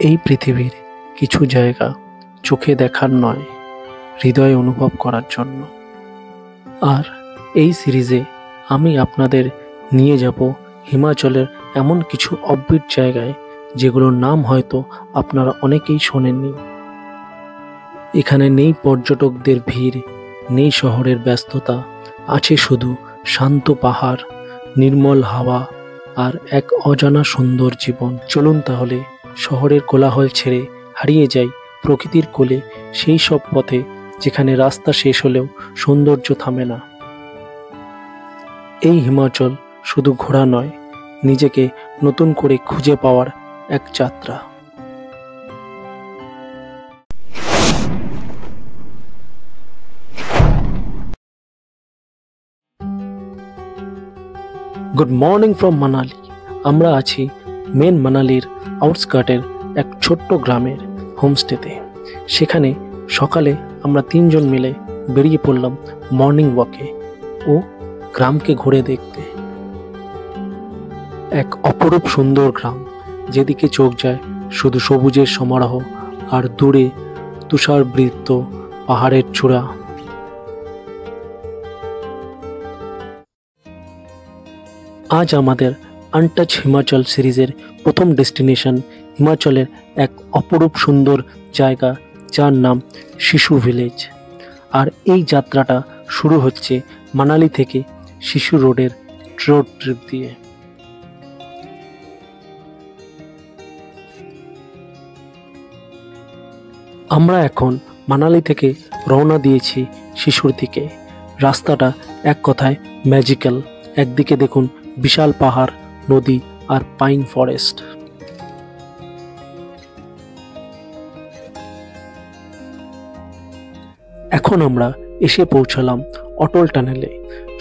এই পৃথিবীর কিছু জায়গা চোখে দেখার নয়, হৃদয়ে অনুভব করার জন্য। আর এই সিরিজে আমি আপনাদের নিয়ে যাব হিমাচলের এমন কিছু অদ্ভুত জায়গায় যেগুলোর নাম হয়তো আপনারা অনেকেই শোনেননি। এখানে নেই পর্যটকদের ভিড়, নেই শহরের ব্যস্ততা, আছে শুধু শান্ত পাহাড়, নির্মল হাওয়া আর এক অজানা সুন্দর জীবন। চলুন তাহলে শহরের কোলাহল ছেড়ে হারিয়ে যাই প্রকৃতির কোলে, সেই সব পথে যেখানে রাস্তা শেষ হলেও সৌন্দর্য থামে না। এই হিমাচল শুধু ঘোরা নয়, নিজেকে নতুন করে খুঁজে পাওয়ার এক যাত্রা। Good morning from Manali. আমরা আছি মেন মানালির আউটস্কার্টের এক ছোট্ট গ্রামের হোমস্টেতে। সেখানে সকালে আমরা তিনজন মিলে বেরিয়ে পড়লাম মর্নিং ওয়াকে ও গ্রামকে ঘুরে দেখতে। এক অপরূপ সুন্দর গ্রাম, যেদিকে চোখ যায় শুধু সবুজের সমারোহ আর দূরে তুষারবৃত পাহাড়ের চূড়া। আজ আমাদের আনটাচ হিমাচল সিরিজের প্রথম ডেস্টিনেশন হিমাচলের এক অপরূপ সুন্দর জায়গা, যার নাম সিসু ভিলেজ। আর এই যাত্রাটা শুরু হচ্ছে মানালি থেকে সিসু রোডের রোড ট্রিপ দিয়ে। আমরা এখন মানালি থেকে রওনা দিয়েছি সিসুর দিকে। রাস্তাটা এক কথায় ম্যাজিক্যাল। একদিকে দেখুন বিশাল পাহাড়, নদী আর পাইন ফরেস্ট। এখন আমরা এসে পৌঁছালাম অটল টানেলে,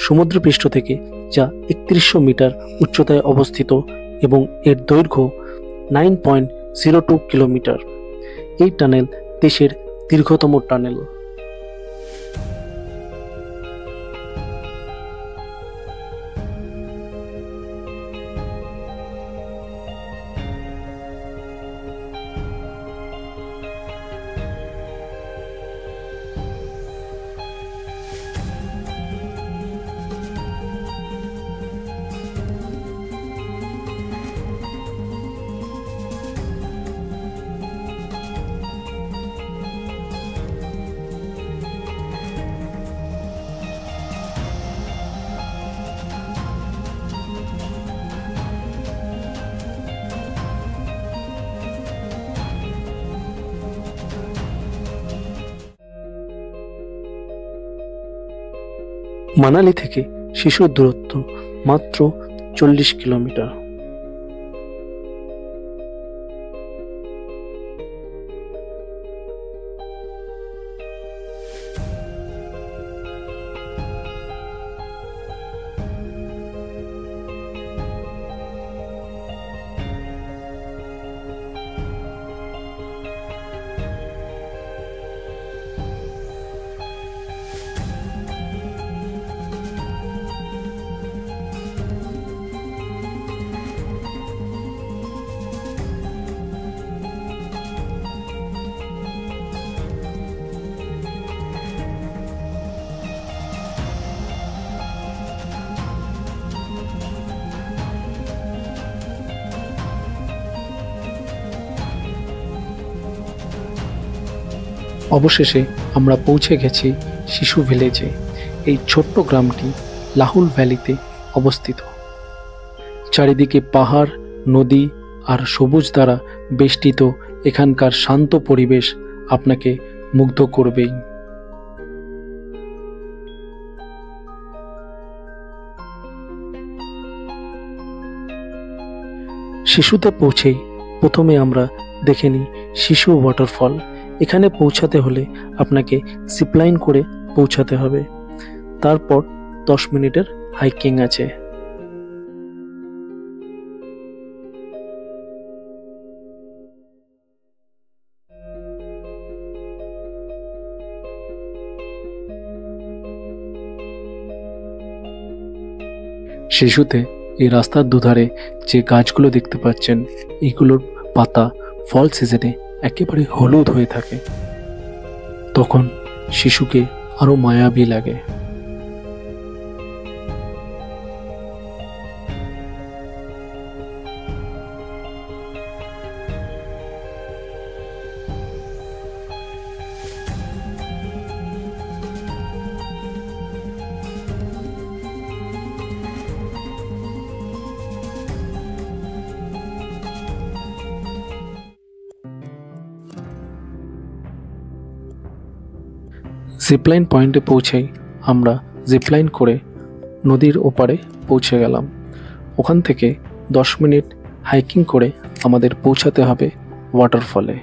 সমুদ্রপৃষ্ঠ থেকে যা 3100 মিটার উচ্চতায় অবস্থিত এবং এর দৈর্ঘ্য 9.02 কিলোমিটার। এই টানেল দেশের দীর্ঘতম টানেল। মানালি থেকে সিসুর দূরত্ব মাত্র 40 কিলোমিটার। অবশেষে আমরা পৌঁছে গেছি সিসু ভিলেজে। এই ছোট্ট গ্রামটি লাহুল ভ্যালিতে অবস্থিত। চারিদিকে পাহাড়, নদী আর সবুজ দ্বারা বেষ্টিত এখানকার শান্ত পরিবেশ আপনাকে মুগ্ধ করবেই। সিসুতে পৌঁছেই প্রথমে আমরা দেখে নিই সিসু ওয়াটারফল। এখানে পৌঁছাতে হলে আপনাকে জিপলাইন করে পৌঁছাতে হবে। তারপর 10 মিনিটের হাইকিং আছে। সিসুতে এই রাস্তার দুধারে যে গাছগুলো দেখতে পাচ্ছেন, এগুলোর পাতা ফল সিজনে একেবারে হলুদ হয়ে থাকে, তখন শিশুকে আরো মায়াবী লাগে। জিপলাইন পয়েন্টে পৌঁছেই আমরা জিপলাইন করে নদীর ওপারে পৌঁছে গেলাম। ওখান থেকে 10 মিনিট হাইকিং করে আমাদের পৌঁছাতে হবে ওয়াটারফলে।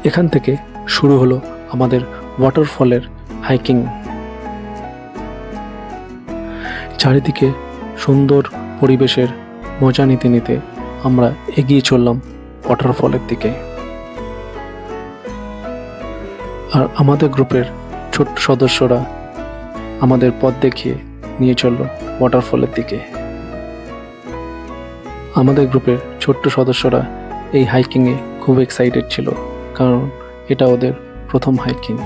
এখান থেকে শুরু হলো আমাদের ওয়াটারফলের হাইকিং। চারিদিকে সুন্দর পরিবেশের মজা নিতে নিতে আমরা এগিয়ে চললাম ওয়াটারফলের দিকে। আর আমাদের গ্রুপের ছোট্ট সদস্যরা আমাদের পথ দেখিয়ে নিয়ে চলল ওয়াটারফলের দিকে। আমাদের গ্রুপের ছোট্ট সদস্যরা এই হাইকিংয়ে খুব এক্সাইটেড ছিল, কারণ এটা ওদের প্রথম হাইকিং।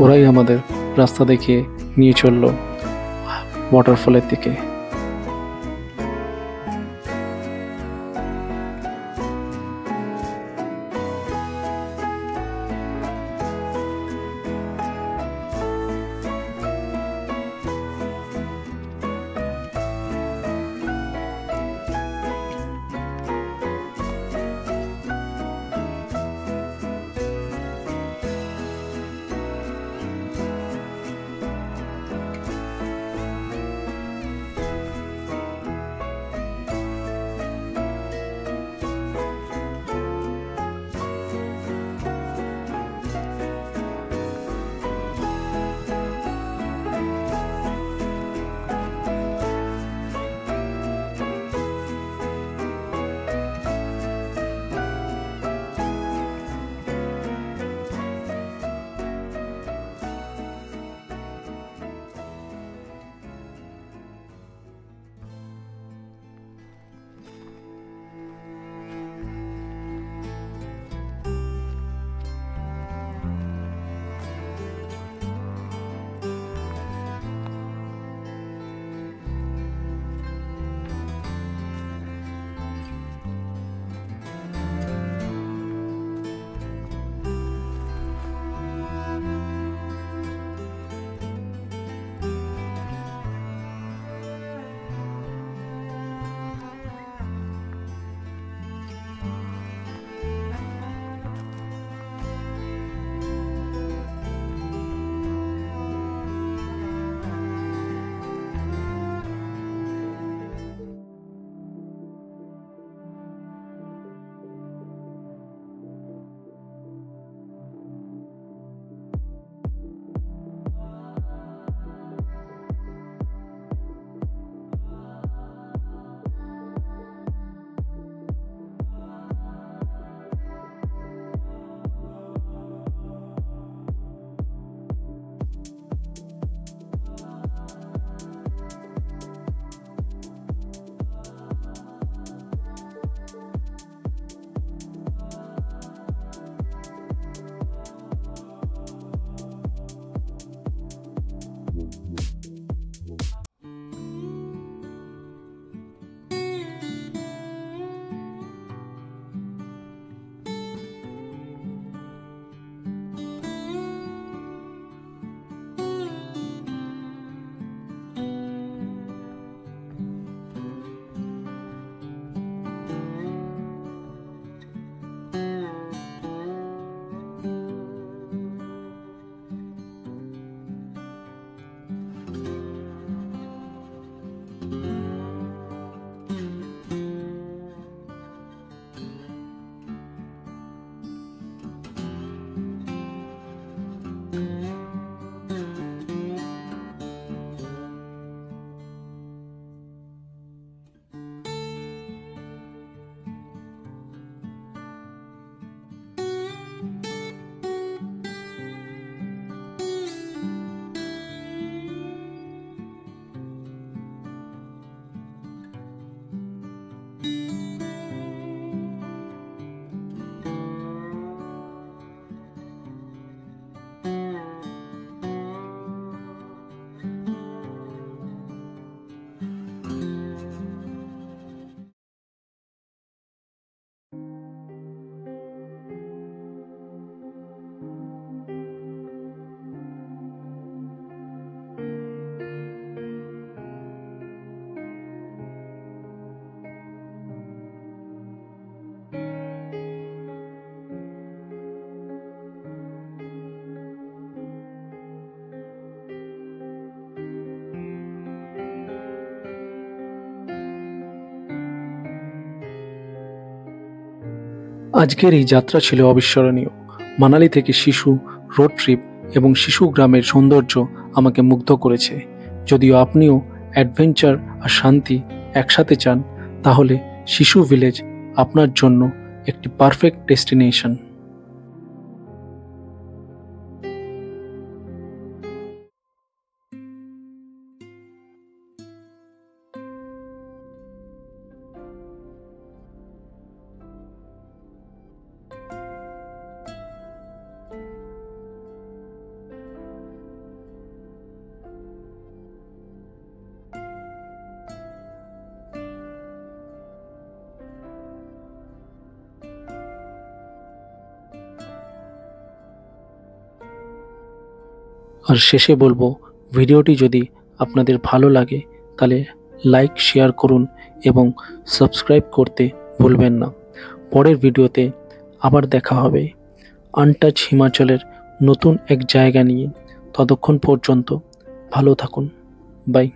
ওরাই আমাদের রাস্তা দেখিয়ে নিয়ে চলল ওয়াটারফলের দিকে। আজকের এই যাত্রা ছিল অবিস্মরণীয়। মানালি থেকে শিশু রোড ট্রিপ এবং শিশু গ্রামের সৌন্দর্য আমাকে মুগ্ধ করেছে। যদিও আপনিও অ্যাডভেঞ্চার আর শান্তি একসাথে চান, তাহলে শিশু ভিলেজ আপনার জন্য একটি পারফেক্ট ডেস্টিনেশন। আর শেষে বলবো, ভিডিওটি যদি আপনাদের ভালো লাগে তাহলে লাইক শেয়ার করুন এবং সাবস্ক্রাইব করতে ভুলবেন না। পরের ভিডিওতে আবার দেখা হবে আনটাচ হিমাচলের নতুন এক জায়গা নিয়ে। ততক্ষণ পর্যন্ত ভালো থাকুন। বাই।